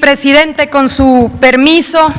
presidente, con su permiso,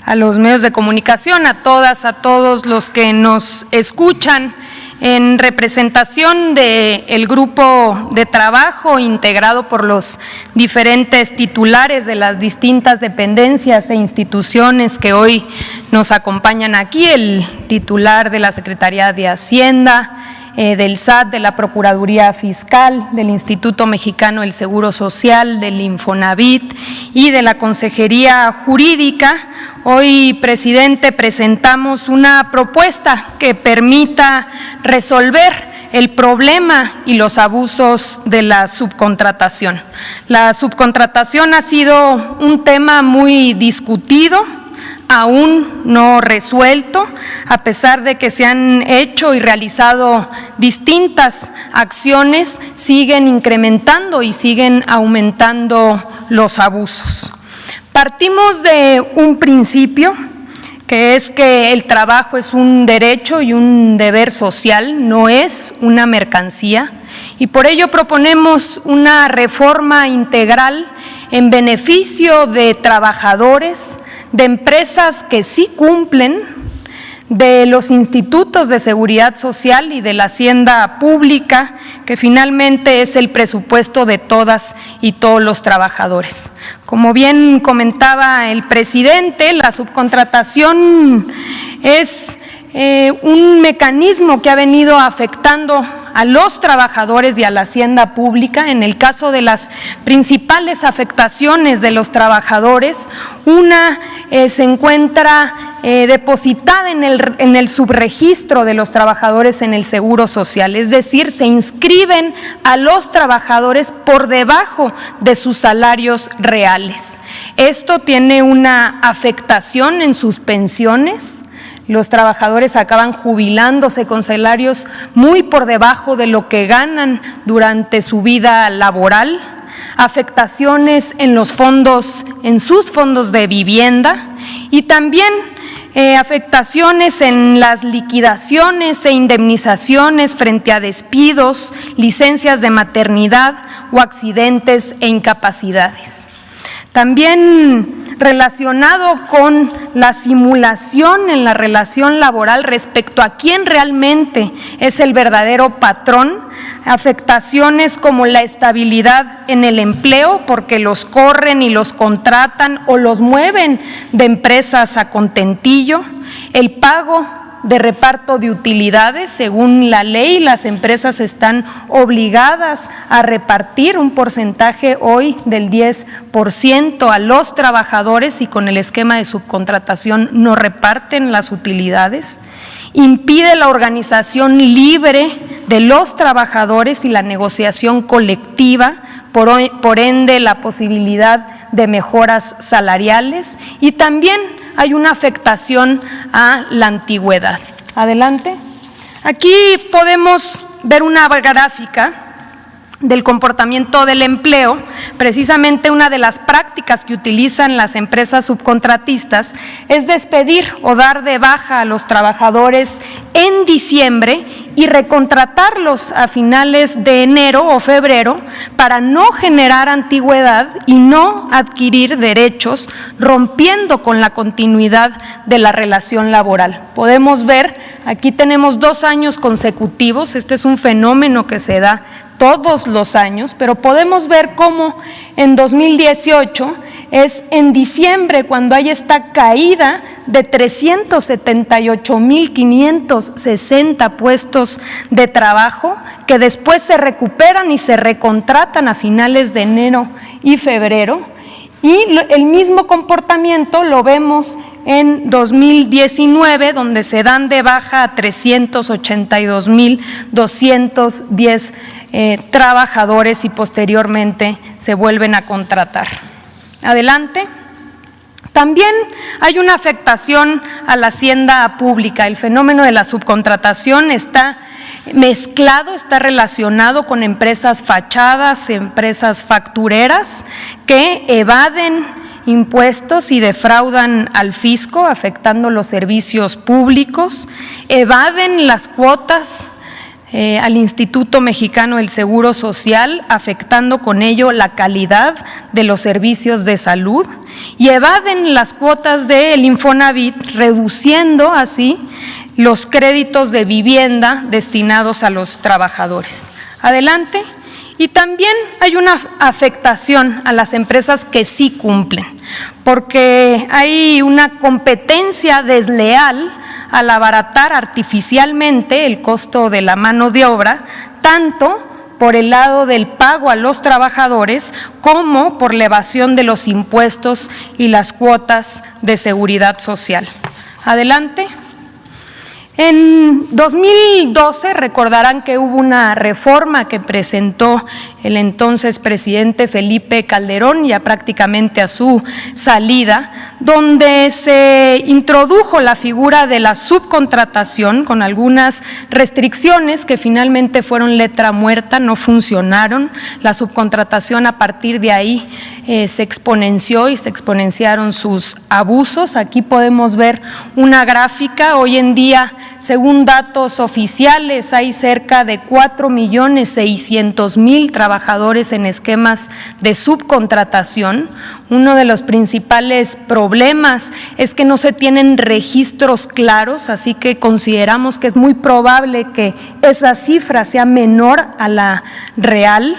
a los medios de comunicación, a todas, a todos los que nos escuchan, en representación del grupo de trabajo integrado por los diferentes titulares de las distintas dependencias e instituciones que hoy nos acompañan aquí, el titular de la Secretaría de Hacienda, del SAT, de la Procuraduría Fiscal, del Instituto Mexicano del Seguro Social, del Infonavit y de la Consejería Jurídica. Hoy, presidente, presentamos una propuesta que permita resolver el problema y los abusos de la subcontratación. La subcontratación ha sido un tema muy discutido, aún no resuelto, a pesar de que se han hecho y realizado distintas acciones, siguen incrementando y siguen aumentando los abusos. Partimos de un principio, que es que el trabajo es un derecho y un deber social, no es una mercancía, y por ello proponemos una reforma integral en beneficio de trabajadores, de empresas que sí cumplen, de los institutos de seguridad social y de la hacienda pública, que finalmente es el presupuesto de todas y todos los trabajadores. Como bien comentaba el presidente, la subcontratación es un mecanismo que ha venido afectando a los trabajadores y a la hacienda pública. En el caso de las principales afectaciones de los trabajadores, una se encuentra depositada en el subregistro de los trabajadores en el Seguro Social, es decir, se inscriben a los trabajadores por debajo de sus salarios reales. Esto tiene una afectación en sus pensiones. Los trabajadores acaban jubilándose con salarios muy por debajo de lo que ganan durante su vida laboral, afectaciones en los fondos, en sus fondos de vivienda y también afectaciones en las liquidaciones e indemnizaciones frente a despidos, licencias de maternidad o accidentes e incapacidades. También relacionado con la simulación en la relación laboral respecto a quién realmente es el verdadero patrón, afectaciones como la estabilidad en el empleo, porque los corren y los contratan o los mueven de empresas a contentillo, el pago de reparto de utilidades. Según la ley, las empresas están obligadas a repartir un porcentaje hoy del 10% a los trabajadores y con el esquema de subcontratación no reparten las utilidades. Impide la organización libre de los trabajadores y la negociación colectiva, por ende la posibilidad de mejoras salariales, y también hay una afectación a la antigüedad. Adelante. Aquí podemos ver una gráfica del comportamiento del empleo. Precisamente una de las prácticas que utilizan las empresas subcontratistas es despedir o dar de baja a los trabajadores en diciembre y recontratarlos a finales de enero o febrero para no generar antigüedad y no adquirir derechos, rompiendo con la continuidad de la relación laboral. Podemos ver, aquí tenemos 2 años consecutivos, este es un fenómeno que se da todos los años, pero podemos ver cómo en 2018 es en diciembre cuando hay esta caída de 378,560 puestos de trabajo que después se recuperan y se recontratan a finales de enero y febrero. Y el mismo comportamiento lo vemos en 2019, donde se dan de baja a 382,210 trabajadores y posteriormente se vuelven a contratar. Adelante. También hay una afectación a la hacienda pública. El fenómeno de la subcontratación está mezclado, está relacionado con empresas fachadas, empresas factureras que evaden impuestos y defraudan al fisco, afectando los servicios públicos, evaden las cuotas al Instituto Mexicano del Seguro Social, afectando con ello la calidad de los servicios de salud, y evaden las cuotas del Infonavit, reduciendo así los créditos de vivienda destinados a los trabajadores. Adelante. Y también hay una afectación a las empresas que sí cumplen, porque hay una competencia desleal al abaratar artificialmente el costo de la mano de obra, tanto por el lado del pago a los trabajadores como por la evasión de los impuestos y las cuotas de seguridad social. Adelante. En 2012 recordarán que hubo una reforma que presentó el entonces presidente Felipe Calderón, ya prácticamente a su salida, donde se introdujo la figura de la subcontratación con algunas restricciones que finalmente fueron letra muerta, no funcionaron. La subcontratación a partir de ahí se exponenció y se exponenciaron sus abusos. Aquí podemos ver una gráfica. Hoy en día, según datos oficiales, hay cerca de 4.600.000 trabajadores en esquemas de subcontratación. Uno de los principales problemas es que no se tienen registros claros, así que consideramos que es muy probable que esa cifra sea menor a la real.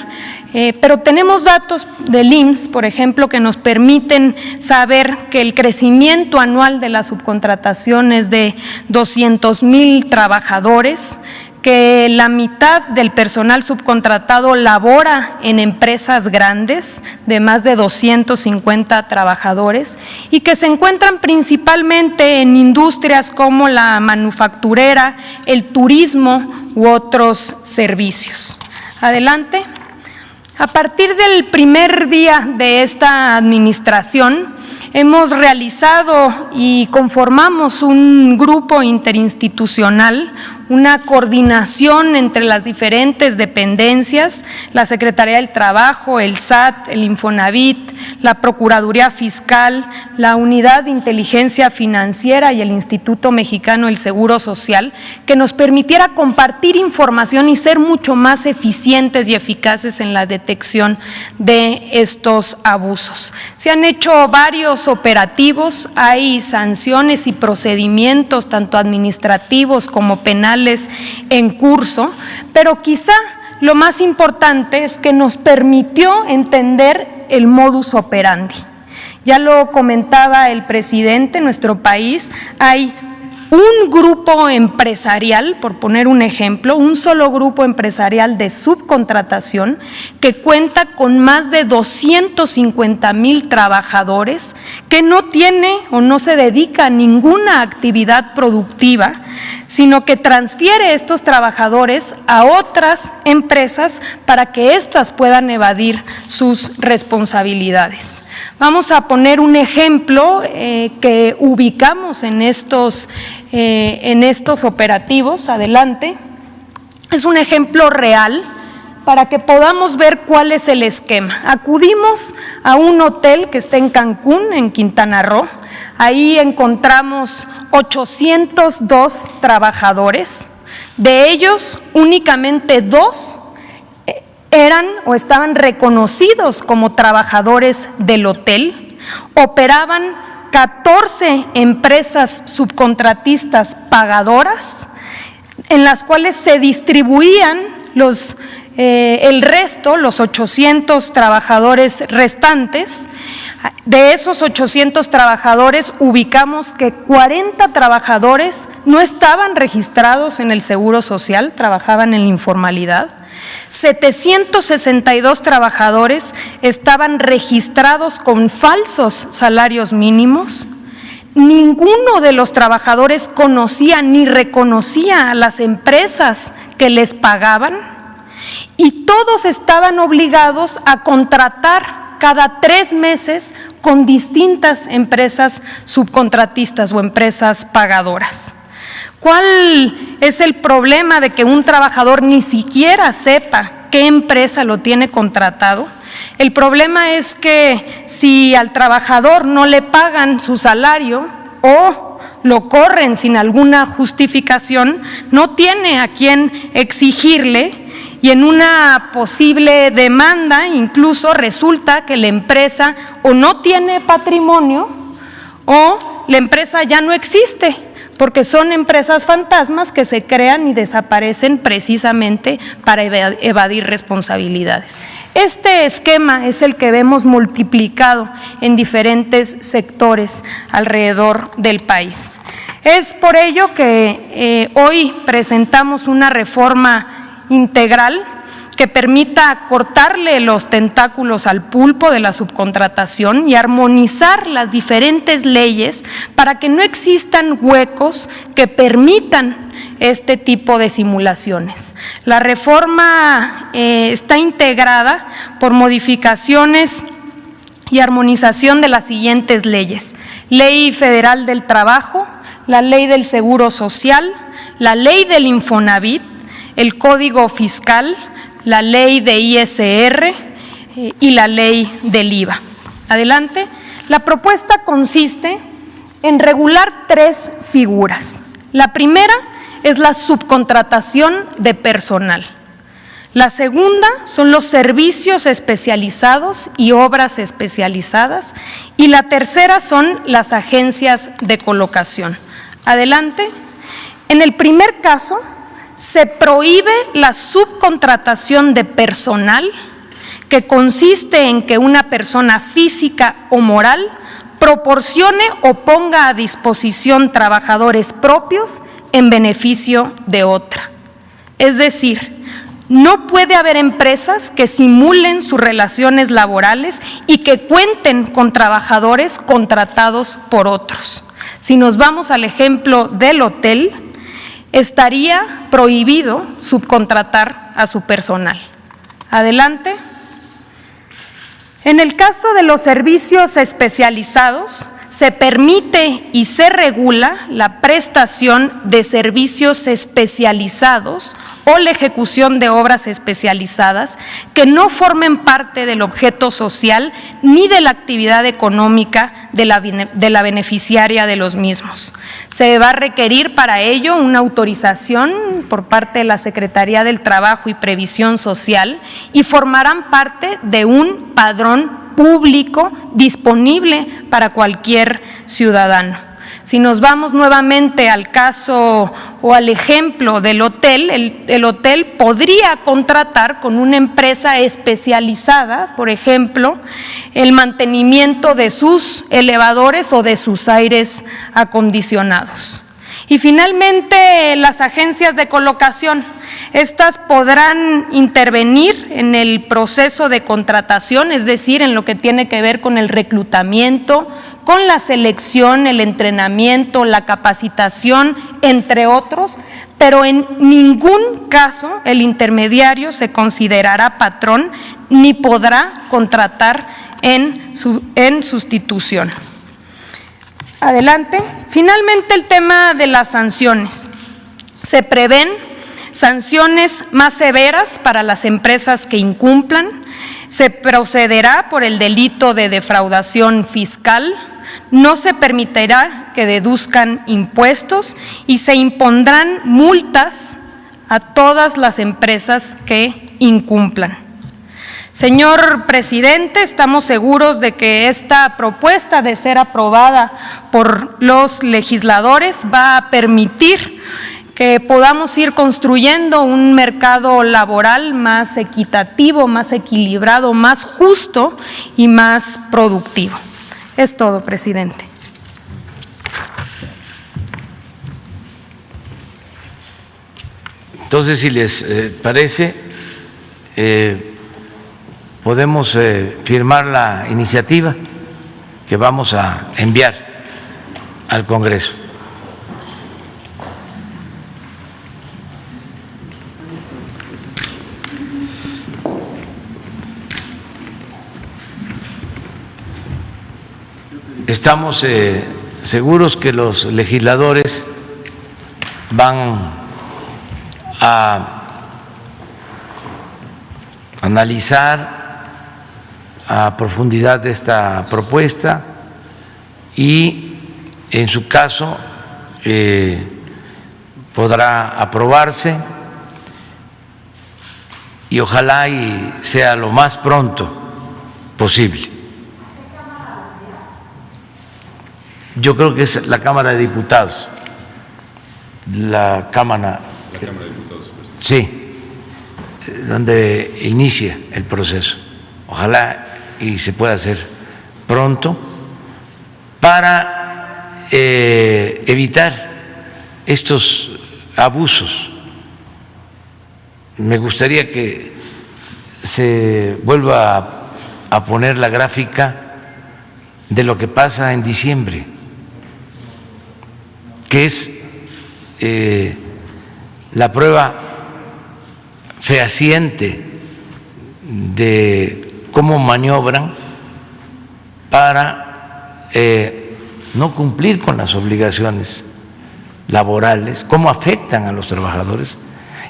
Pero tenemos datos del IMSS, por ejemplo, que nos permiten saber que el crecimiento anual de la subcontratación es de 200.000 trabajadores, que la mitad del personal subcontratado labora en empresas grandes de más de 250 trabajadores y que se encuentran principalmente en industrias como la manufacturera, el turismo u otros servicios. Adelante. A partir del primer día de esta administración, hemos realizado y conformamos un grupo interinstitucional, una coordinación entre las diferentes dependencias, la Secretaría del Trabajo, el SAT, el Infonavit, la Procuraduría Fiscal, la Unidad de Inteligencia Financiera y el Instituto Mexicano del Seguro Social, que nos permitiera compartir información y ser mucho más eficientes y eficaces en la detección de estos abusos. Se han hecho varios operativos, hay sanciones y procedimientos, tanto administrativos como penales, en curso, pero quizá lo más importante es que nos permitió entender el modus operandi. Ya lo comentaba el presidente, en nuestro país hay un grupo empresarial, por poner un ejemplo, un solo grupo empresarial de subcontratación que cuenta con más de 250.000 trabajadores, que no tiene o no se dedica a ninguna actividad productiva, sino que transfiere estos trabajadores a otras empresas para que éstas puedan evadir sus responsabilidades. Vamos a poner un ejemplo que ubicamos en estos operativos. Adelante. Es un ejemplo real para que podamos ver cuál es el esquema. Acudimos a un hotel que está en Cancún, en Quintana Roo. Ahí encontramos 802 trabajadores. De ellos, únicamente 2 eran o estaban reconocidos como trabajadores del hotel. Operaban 14 empresas subcontratistas pagadoras, en las cuales se distribuían el resto, los 800 trabajadores restantes. De esos 800 trabajadores, ubicamos que 40 trabajadores no estaban registrados en el Seguro Social, trabajaban en la informalidad. 762 trabajadores estaban registrados con falsos salarios mínimos. Ninguno de los trabajadores conocía ni reconocía a las empresas que les pagaban, y todos estaban obligados a contratar cada 3 meses con distintas empresas subcontratistas o empresas pagadoras. ¿Cuál es el problema de que un trabajador ni siquiera sepa qué empresa lo tiene contratado? El problema es que si al trabajador no le pagan su salario o lo corren sin alguna justificación, no tiene a quién exigirle y en una posible demanda incluso resulta que la empresa o no tiene patrimonio o la empresa ya no existe, porque son empresas fantasmas que se crean y desaparecen precisamente para evadir responsabilidades. Este esquema es el que vemos multiplicado en diferentes sectores alrededor del país. Es por ello que hoy presentamos una reforma integral que permita cortarle los tentáculos al pulpo de la subcontratación y armonizar las diferentes leyes para que no existan huecos que permitan este tipo de simulaciones. La reforma está integrada por modificaciones y armonización de las siguientes leyes: Ley Federal del Trabajo, la Ley del Seguro Social, la Ley del Infonavit, el Código Fiscal, la Ley de ISR y la Ley del IVA. Adelante. La propuesta consiste en regular 3 figuras. La primera es la subcontratación de personal. La segunda son los servicios especializados y obras especializadas. Y la tercera son las agencias de colocación. Adelante. En el primer caso, se prohíbe la subcontratación de personal, que consiste en que una persona física o moral proporcione o ponga a disposición trabajadores propios en beneficio de otra. Es decir, no puede haber empresas que simulen sus relaciones laborales y que cuenten con trabajadores contratados por otros. Si nos vamos al ejemplo del hotel, estaría prohibido subcontratar a su personal. Adelante. En el caso de los servicios especializados, se permite y se regula la prestación de servicios especializados o la ejecución de obras especializadas que no formen parte del objeto social ni de la actividad económica de la beneficiaria de los mismos. Se va a requerir para ello una autorización por parte de la Secretaría del Trabajo y Previsión Social y formarán parte de un padrón público disponible para cualquier ciudadano. Si nos vamos nuevamente al caso o al ejemplo del hotel, el hotel podría contratar con una empresa especializada, por ejemplo, el mantenimiento de sus elevadores o de sus aires acondicionados. Y finalmente, las agencias de colocación. Estas podrán intervenir en el proceso de contratación, es decir, en lo que tiene que ver con el reclutamiento, con la selección, el entrenamiento, la capacitación, entre otros, pero en ningún caso el intermediario se considerará patrón ni podrá contratar en sustitución. Adelante. Finalmente, el tema de las sanciones. Se prevén sanciones más severas para las empresas que incumplan. Se procederá por el delito de defraudación fiscal. No se permitirá que deduzcan impuestos y se impondrán multas a todas las empresas que incumplan. Señor presidente, estamos seguros de que esta propuesta, de ser aprobada por los legisladores, va a permitir que podamos ir construyendo un mercado laboral más equitativo, más equilibrado, más justo y más productivo. Es todo, presidente. Entonces, si les parece, podemos firmar la iniciativa que vamos a enviar al Congreso. Estamos seguros que los legisladores van a analizar a profundidad esta propuesta y, en su caso, podrá aprobarse y ojalá y sea lo más pronto posible. Yo creo que es la Cámara de Diputados. La Cámara de Diputados. Sí, donde inicia el proceso. Ojalá y se pueda hacer pronto para evitar estos abusos. Me gustaría que se vuelva a poner la gráfica de lo que pasa en diciembre, que es la prueba fehaciente de cómo maniobran para no cumplir con las obligaciones laborales, cómo afectan a los trabajadores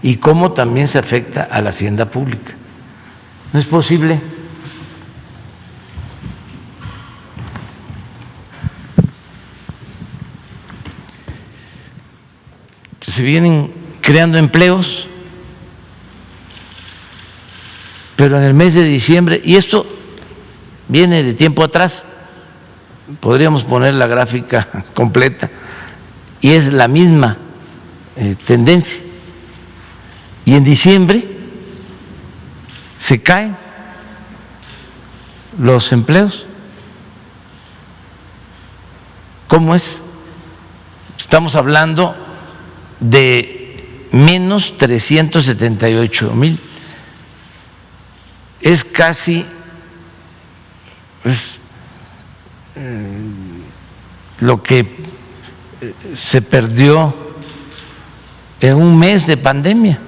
y cómo también se afecta a la hacienda pública. No es posible que se vienen creando empleos, pero en el mes de diciembre, y esto viene de tiempo atrás, podríamos poner la gráfica completa, y es la misma tendencia. Y en diciembre se caen los empleos. ¿Cómo es? Estamos hablando de menos 378,000. Es casi lo que se perdió en un mes de pandemia.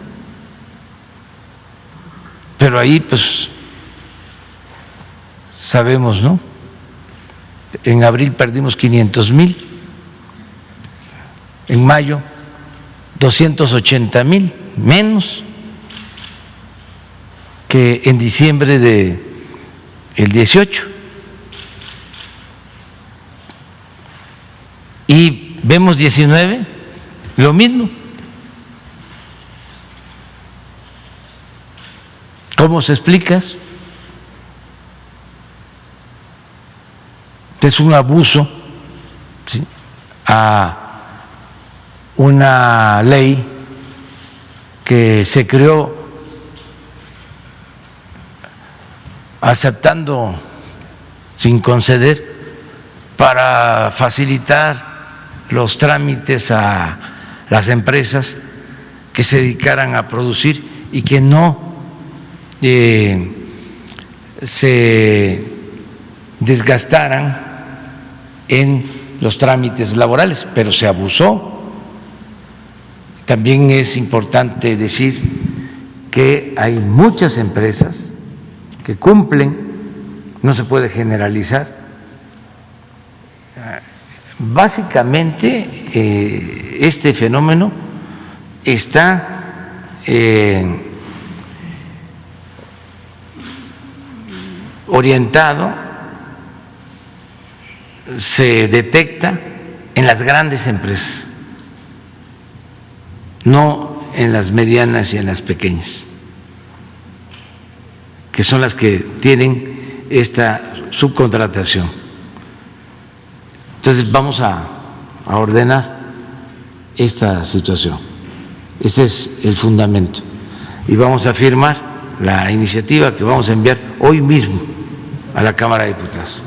Pero ahí pues sabemos, ¿no? En abril perdimos 500,000, en mayo 280,000 menos que en diciembre del 18. Y vemos 19, lo mismo. ¿Cómo se explica? Es un abuso, ¿sí?, a una ley que se creó aceptando sin conceder para facilitar los trámites a las empresas que se dedicaran a producir y que no se desgastaran en los trámites laborales, pero se abusó. También es importante decir que hay muchas empresas que cumplen, no se puede generalizar. Básicamente este fenómeno está orientado, se detecta en las grandes empresas, no en las medianas y en las pequeñas, que son las que tienen esta subcontratación. Entonces vamos a ordenar esta situación. Este es el fundamento. Y vamos a firmar la iniciativa que vamos a enviar hoy mismo a la Cámara de Diputados.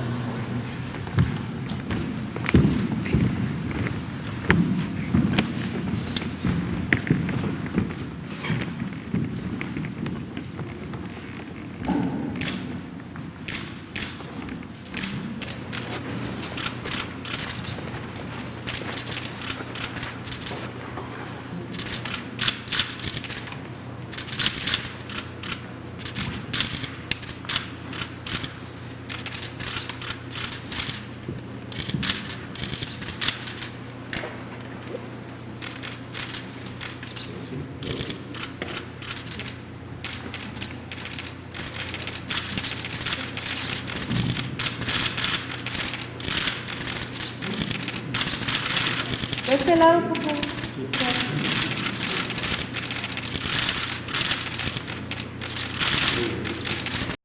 Este lado, por favor.